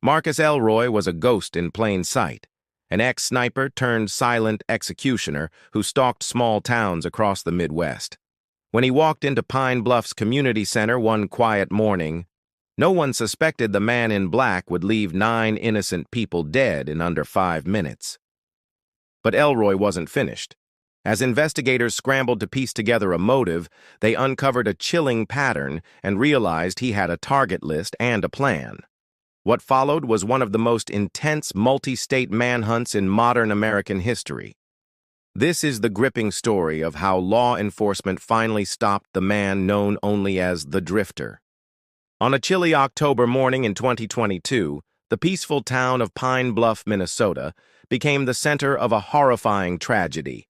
Marcus Ellroy was a ghost in plain sight, an ex-sniper turned silent executioner who stalked small towns across the Midwest. When he walked into Pine Bluff's community center one quiet morning, no one suspected the man in black would leave 9 innocent people dead in under 5 minutes. But Ellroy wasn't finished. As investigators scrambled to piece together a motive, they uncovered a chilling pattern and realized he had a target list and a plan. What followed was one of the most intense multi-state manhunts in modern American history. This is the gripping story of how law enforcement finally stopped the man known only as the Drifter. On a chilly October morning in 2022, the peaceful town of Pine Bluff, Minnesota, became the center of a horrifying tragedy.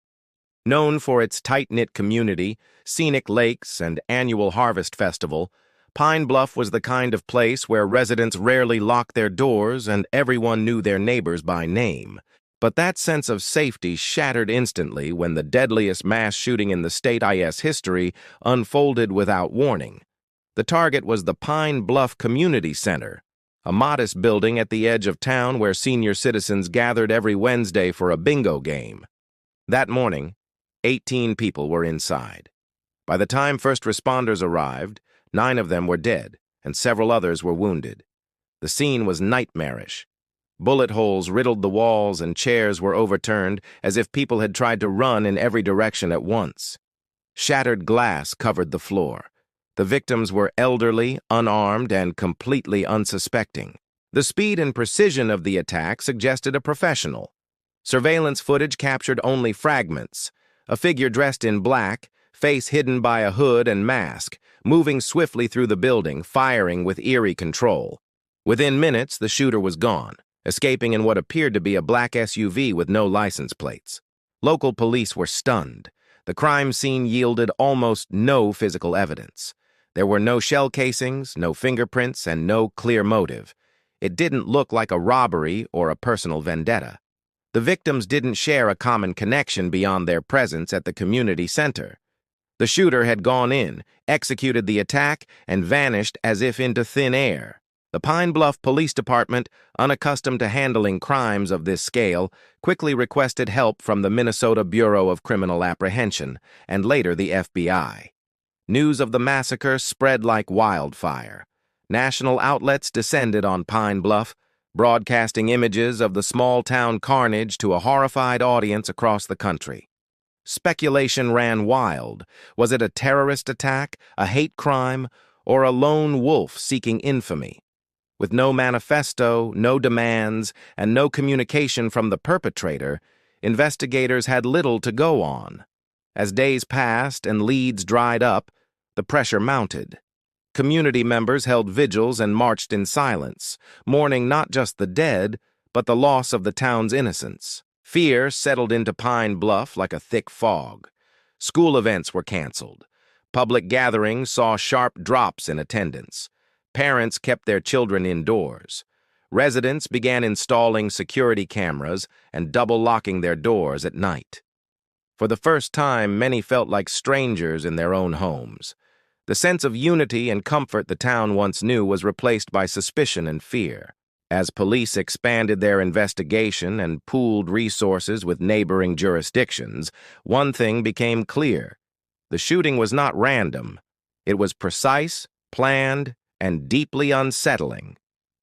Known for its tight-knit community, scenic lakes, and annual harvest festival, Pine Bluff was the kind of place where residents rarely locked their doors and everyone knew their neighbors by name. But that sense of safety shattered instantly when the deadliest mass shooting in the state's history unfolded without warning. The target was the Pine Bluff Community Center, a modest building at the edge of town where senior citizens gathered every Wednesday for a bingo game. That morning, 18 people were inside. By the time first responders arrived, 9 of them were dead, and several others were wounded. The scene was nightmarish. Bullet holes riddled the walls and chairs were overturned as if people had tried to run in every direction at once. Shattered glass covered the floor. The victims were elderly, unarmed, and completely unsuspecting. The speed and precision of the attack suggested a professional. Surveillance footage captured only fragments. A figure dressed in black, face hidden by a hood and mask, moving swiftly through the building, firing with eerie control. Within minutes, the shooter was gone, escaping in what appeared to be a black SUV with no license plates. Local police were stunned. The crime scene yielded almost no physical evidence. There were no shell casings, no fingerprints, and no clear motive. It didn't look like a robbery or a personal vendetta. The victims didn't share a common connection beyond their presence at the community center. The shooter had gone in, executed the attack, and vanished as if into thin air. The Pine Bluff Police Department, unaccustomed to handling crimes of this scale, quickly requested help from the Minnesota Bureau of Criminal Apprehension, and later the FBI. News of the massacre spread like wildfire. National outlets descended on Pine Bluff, broadcasting images of the small-town carnage to a horrified audience across the country. Speculation ran wild. Was it a terrorist attack, a hate crime, or a lone wolf seeking infamy? With no manifesto, no demands, and no communication from the perpetrator, investigators had little to go on. As days passed and leads dried up, the pressure mounted. Community members held vigils and marched in silence, mourning not just the dead, but the loss of the town's innocence. Fear settled into Pine Bluff like a thick fog. School events were canceled. Public gatherings saw sharp drops in attendance. Parents kept their children indoors. Residents began installing security cameras and double-locking their doors at night. For the first time, many felt like strangers in their own homes. The sense of unity and comfort the town once knew was replaced by suspicion and fear. As police expanded their investigation and pooled resources with neighboring jurisdictions, one thing became clear. The shooting was not random. It was precise, planned, and deeply unsettling.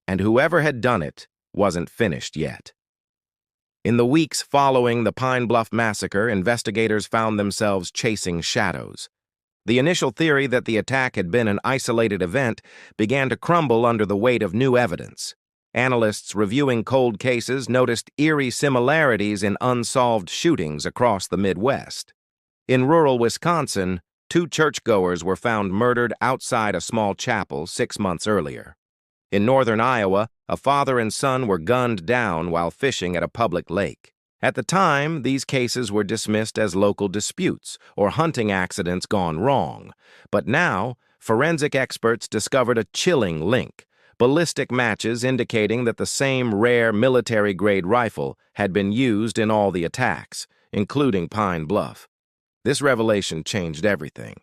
And whoever had done it wasn't finished yet. In the weeks following the Pine Bluff massacre, investigators found themselves chasing shadows. The initial theory that the attack had been an isolated event began to crumble under the weight of new evidence. Analysts reviewing cold cases noticed eerie similarities in unsolved shootings across the Midwest. In rural Wisconsin, 2 churchgoers were found murdered outside a small chapel 6 months earlier. In northern Iowa, a father and son were gunned down while fishing at a public lake. At the time, these cases were dismissed as local disputes or hunting accidents gone wrong. But now, forensic experts discovered a chilling link: ballistic matches indicating that the same rare military-grade rifle had been used in all the attacks, including Pine Bluff. This revelation changed everything.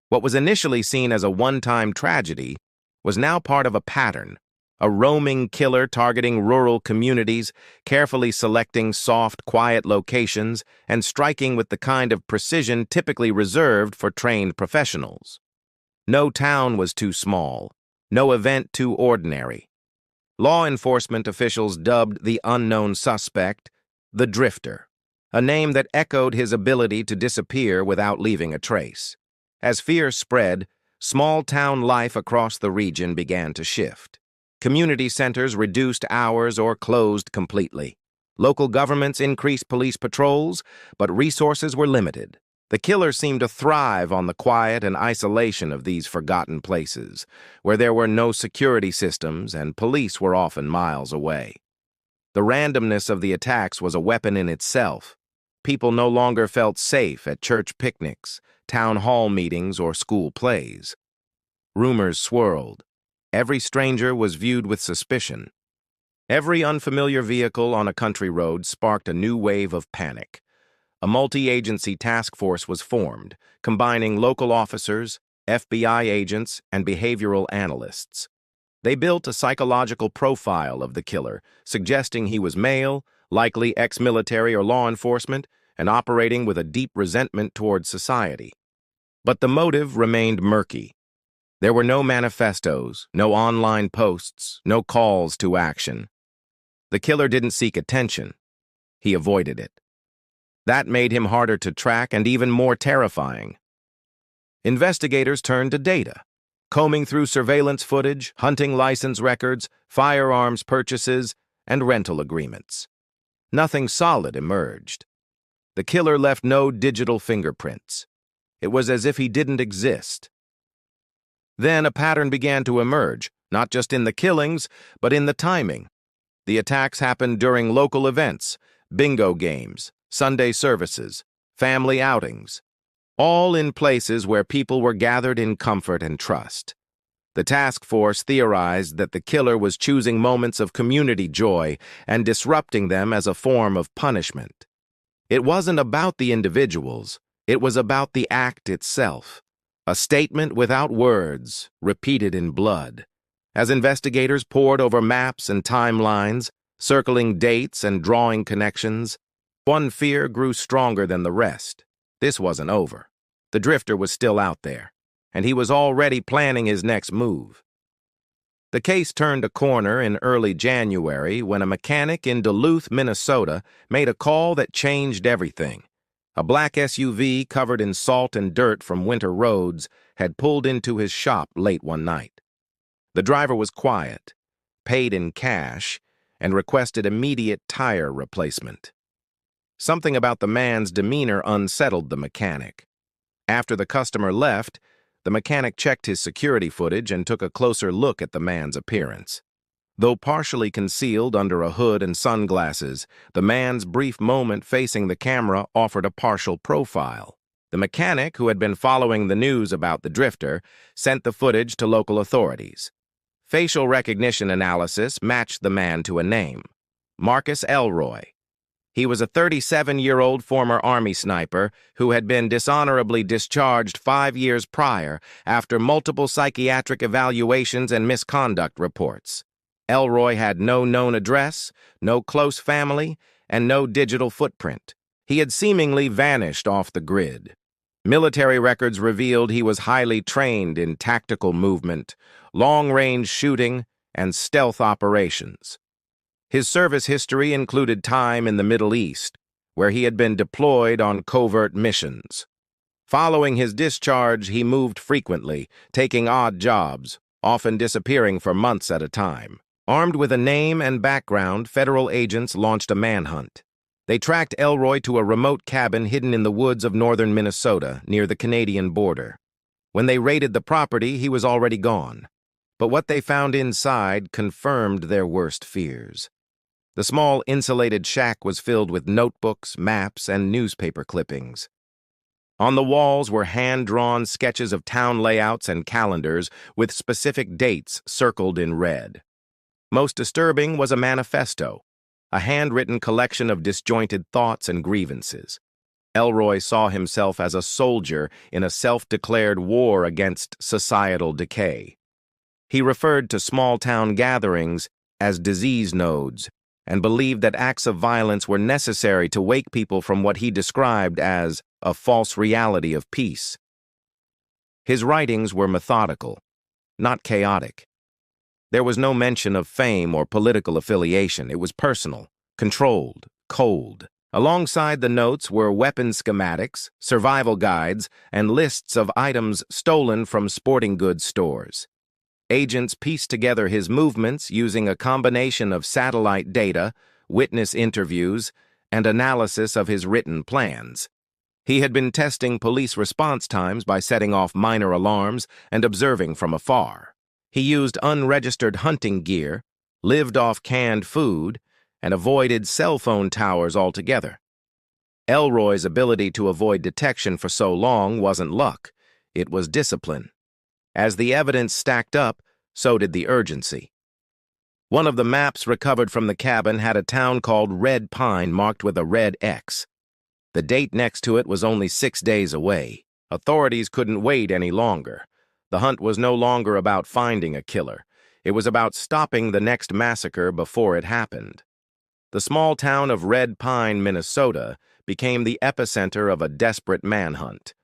What was initially seen as a one-time tragedy was now part of a pattern. A roaming killer targeting rural communities, carefully selecting soft, quiet locations, and striking with the kind of precision typically reserved for trained professionals. No town was too small, no event too ordinary. Law enforcement officials dubbed the unknown suspect the Drifter, a name that echoed his ability to disappear without leaving a trace. As fear spread, small-town life across the region began to shift. Community centers reduced hours or closed completely. Local governments increased police patrols, but resources were limited. The killer seemed to thrive on the quiet and isolation of these forgotten places, where there were no security systems and police were often miles away. The randomness of the attacks was a weapon in itself. People no longer felt safe at church picnics, town hall meetings, or school plays. Rumors swirled. Every stranger was viewed with suspicion. Every unfamiliar vehicle on a country road sparked a new wave of panic. A multi-agency task force was formed, combining local officers, FBI agents, and behavioral analysts. They built a psychological profile of the killer, suggesting he was male, likely ex-military or law enforcement, and operating with a deep resentment towards society. But the motive remained murky. There were no manifestos, no online posts, no calls to action. The killer didn't seek attention. He avoided it. That made him harder to track and even more terrifying. Investigators turned to data, combing through surveillance footage, hunting license records, firearms purchases, and rental agreements. Nothing solid emerged. The killer left no digital fingerprints. It was as if he didn't exist. Then a pattern began to emerge, not just in the killings, but in the timing. The attacks happened during local events, bingo games, Sunday services, family outings, all in places where people were gathered in comfort and trust. The task force theorized that the killer was choosing moments of community joy and disrupting them as a form of punishment. It wasn't about the individuals, it was about the act itself. A statement without words, repeated in blood. As investigators pored over maps and timelines, circling dates and drawing connections, one fear grew stronger than the rest. This wasn't over. The Drifter was still out there, and he was already planning his next move. The case turned a corner in early January when a mechanic in Duluth, Minnesota, made a call that changed everything. A black SUV covered in salt and dirt from winter roads had pulled into his shop late one night. The driver was quiet, paid in cash, and requested immediate tire replacement. Something about the man's demeanor unsettled the mechanic. After the customer left, the mechanic checked his security footage and took a closer look at the man's appearance. Though partially concealed under a hood and sunglasses, the man's brief moment facing the camera offered a partial profile. The mechanic, who had been following the news about the Drifter, sent the footage to local authorities. Facial recognition analysis matched the man to a name: Marcus Ellroy. He was a 37-year-old former Army sniper who had been dishonorably discharged 5 years prior after multiple psychiatric evaluations and misconduct reports. Ellroy had no known address, no close family, and no digital footprint. He had seemingly vanished off the grid. Military records revealed he was highly trained in tactical movement, long-range shooting, and stealth operations. His service history included time in the Middle East, where he had been deployed on covert missions. Following his discharge, he moved frequently, taking odd jobs, often disappearing for months at a time. Armed with a name and background, federal agents launched a manhunt. They tracked Ellroy to a remote cabin hidden in the woods of northern Minnesota, near the Canadian border. When they raided the property, he was already gone. But what they found inside confirmed their worst fears. The small, insulated shack was filled with notebooks, maps, and newspaper clippings. On the walls were hand-drawn sketches of town layouts and calendars with specific dates circled in red. Most disturbing was a manifesto, a handwritten collection of disjointed thoughts and grievances. Ellroy saw himself as a soldier in a self-declared war against societal decay. He referred to small-town gatherings as disease nodes and believed that acts of violence were necessary to wake people from what he described as a false reality of peace. His writings were methodical, not chaotic. There was no mention of fame or political affiliation. It was personal, controlled, cold. Alongside the notes were weapon schematics, survival guides, and lists of items stolen from sporting goods stores. Agents pieced together his movements using a combination of satellite data, witness interviews, and analysis of his written plans. He had been testing police response times by setting off minor alarms and observing from afar. He used unregistered hunting gear, lived off canned food, and avoided cell phone towers altogether. Ellroy's ability to avoid detection for so long wasn't luck, it was discipline. As the evidence stacked up, so did the urgency. One of the maps recovered from the cabin had a town called Red Pine marked with a red X. The date next to it was only 6 days away. Authorities couldn't wait any longer. The hunt was no longer about finding a killer. It was about stopping the next massacre before it happened. The small town of Red Pine, Minnesota, became the epicenter of a desperate manhunt.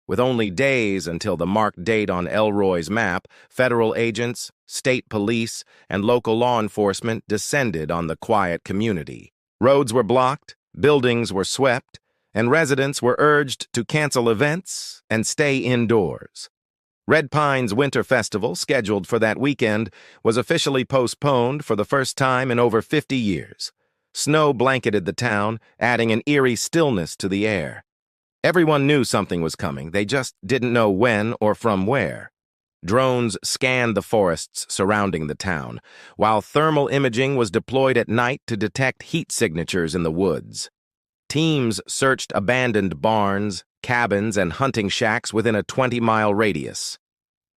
With only days until the marked date on Ellroy's map, federal agents, state police, and local law enforcement descended on the quiet community. Roads were blocked, buildings were swept, and residents were urged to cancel events and stay indoors. Red Pine's Winter Festival, scheduled for that weekend, was officially postponed for the first time in over 50 years. Snow blanketed the town, adding an eerie stillness to the air. Everyone knew something was coming, they just didn't know when or from where. Drones scanned the forests surrounding the town, while thermal imaging was deployed at night to detect heat signatures in the woods. Teams searched abandoned barns, cabins, and hunting shacks within a 20-mile radius.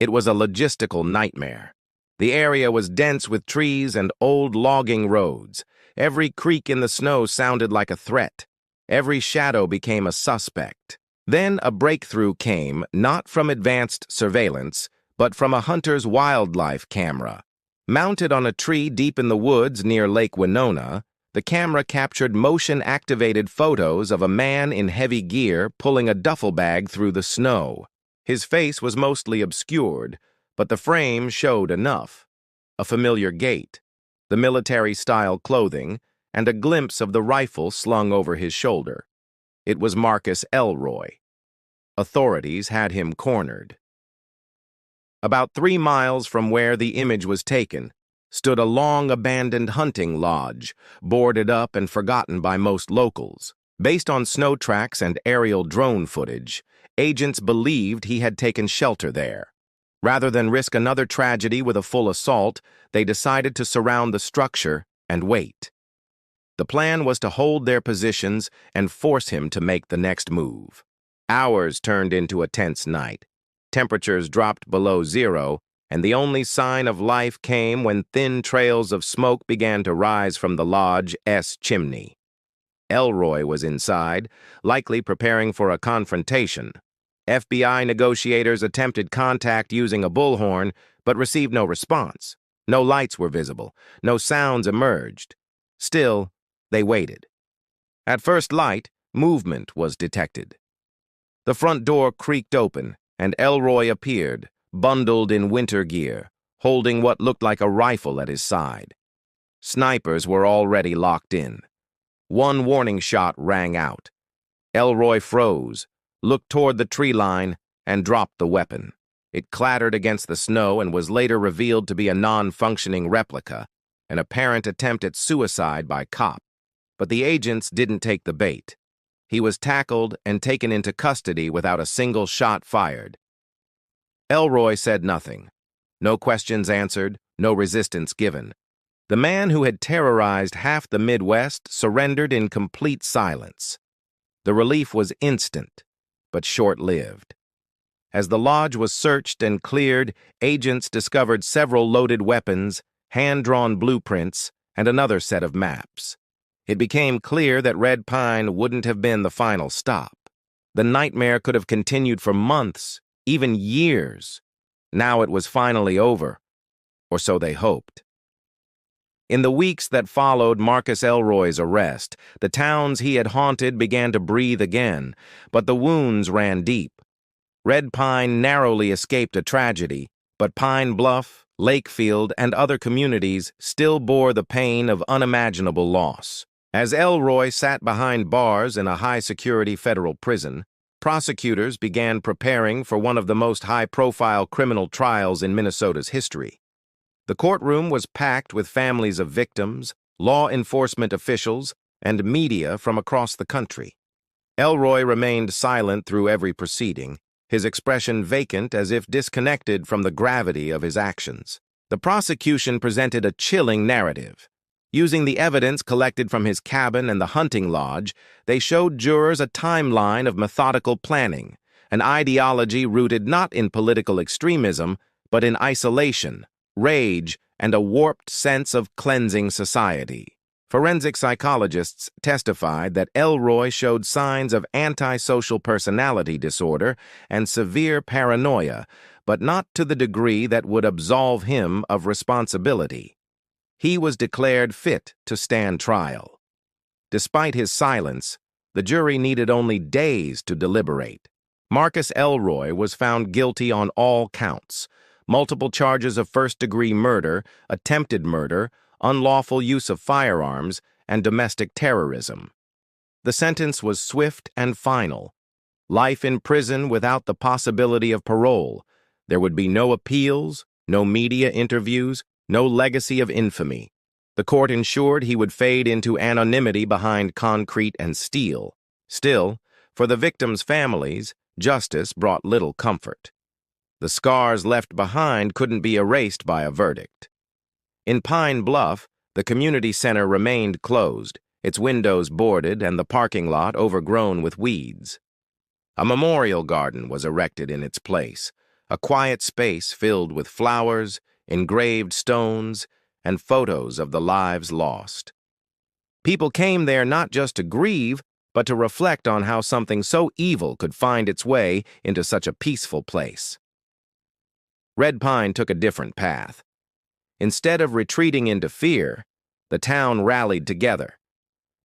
It was a logistical nightmare. The area was dense with trees and old logging roads. Every creak in the snow sounded like a threat. Every shadow became a suspect. Then a breakthrough came, not from advanced surveillance, but from a hunter's wildlife camera. Mounted on a tree deep in the woods near Lake Winona, the camera captured motion-activated photos of a man in heavy gear pulling a duffel bag through the snow. His face was mostly obscured, but the frame showed enough. A familiar gait, the military-style clothing, and a glimpse of the rifle slung over his shoulder. It was Marcus Ellroy. Authorities had him cornered. About 3 miles from where the image was taken stood a long-abandoned hunting lodge, boarded up and forgotten by most locals. Based on snow tracks and aerial drone footage, agents believed he had taken shelter there. Rather than risk another tragedy with a full assault, they decided to surround the structure and wait. The plan was to hold their positions and force him to make the next move. Hours turned into a tense night. Temperatures dropped below zero, and the only sign of life came when thin trails of smoke began to rise from the lodge's chimney. Ellroy was inside, likely preparing for a confrontation. FBI negotiators attempted contact using a bullhorn, but received no response. No lights were visible. No sounds emerged. Still, they waited. At first light, movement was detected. The front door creaked open, and Ellroy appeared, bundled in winter gear, holding what looked like a rifle at his side. Snipers were already locked in. One warning shot rang out. Ellroy froze, looked toward the tree line, and dropped the weapon. It clattered against the snow and was later revealed to be a non-functioning replica, an apparent attempt at suicide by cop. But the agents didn't take the bait. He was tackled and taken into custody without a single shot fired. Ellroy said nothing. No questions answered, no resistance given. The man who had terrorized half the Midwest surrendered in complete silence. The relief was instant, but short-lived. As the lodge was searched and cleared, agents discovered several loaded weapons, hand-drawn blueprints, and another set of maps. It became clear that Red Pine wouldn't have been the final stop. The nightmare could have continued for months, even years. Now it was finally over, or so they hoped. In the weeks that followed Marcus Ellroy's arrest, the towns he had haunted began to breathe again, but the wounds ran deep. Red Pine narrowly escaped a tragedy, but Pine Bluff, Lakefield, and other communities still bore the pain of unimaginable loss. As Ellroy sat behind bars in a high-security federal prison, prosecutors began preparing for one of the most high-profile criminal trials in Minnesota's history. The courtroom was packed with families of victims, law enforcement officials, and media from across the country. Ellroy remained silent through every proceeding, his expression vacant as if disconnected from the gravity of his actions. The prosecution presented a chilling narrative. Using the evidence collected from his cabin and the hunting lodge, they showed jurors a timeline of methodical planning, an ideology rooted not in political extremism, but in isolation, rage, and a warped sense of cleansing society. Forensic psychologists testified that Ellroy showed signs of antisocial personality disorder and severe paranoia, but not to the degree that would absolve him of responsibility. He was declared fit to stand trial. Despite his silence, the jury needed only days to deliberate. Marcus Ellroy was found guilty on all counts: multiple charges of first-degree murder, attempted murder, unlawful use of firearms, and domestic terrorism. The sentence was swift and final: life in prison without the possibility of parole. There would be no appeals, no media interviews, no legacy of infamy. The court ensured he would fade into anonymity behind concrete and steel. Still, for the victims' families, justice brought little comfort. The scars left behind couldn't be erased by a verdict. In Pine Bluff, the community center remained closed, its windows boarded and the parking lot overgrown with weeds. A memorial garden was erected in its place, a quiet space filled with flowers, engraved stones, and photos of the lives lost. People came there not just to grieve, but to reflect on how something so evil could find its way into such a peaceful place. Red Pine took a different path. Instead of retreating into fear, the town rallied together.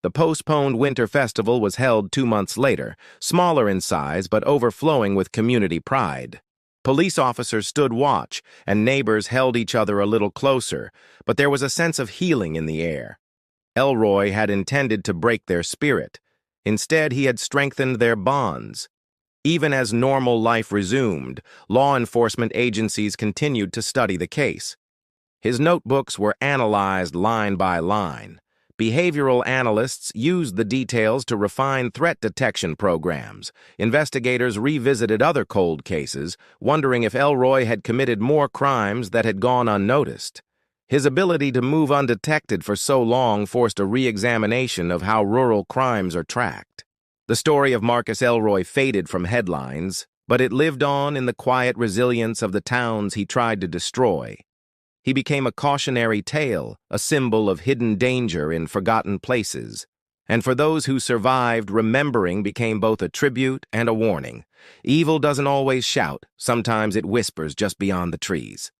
The postponed Winter Festival was held 2 months later, smaller in size but overflowing with community pride. Police officers stood watch, and neighbors held each other a little closer, but there was a sense of healing in the air. Ellroy had intended to break their spirit. Instead, he had strengthened their bonds. Even as normal life resumed, law enforcement agencies continued to study the case. His notebooks were analyzed line by line. Behavioral analysts used the details to refine threat detection programs. Investigators revisited other cold cases, wondering if Ellroy had committed more crimes that had gone unnoticed. His ability to move undetected for so long forced a re-examination of how rural crimes are tracked. The story of Marcus Ellroy faded from headlines, but it lived on in the quiet resilience of the towns he tried to destroy. He became a cautionary tale, a symbol of hidden danger in forgotten places. And for those who survived, remembering became both a tribute and a warning. Evil doesn't always shout, sometimes it whispers just beyond the trees.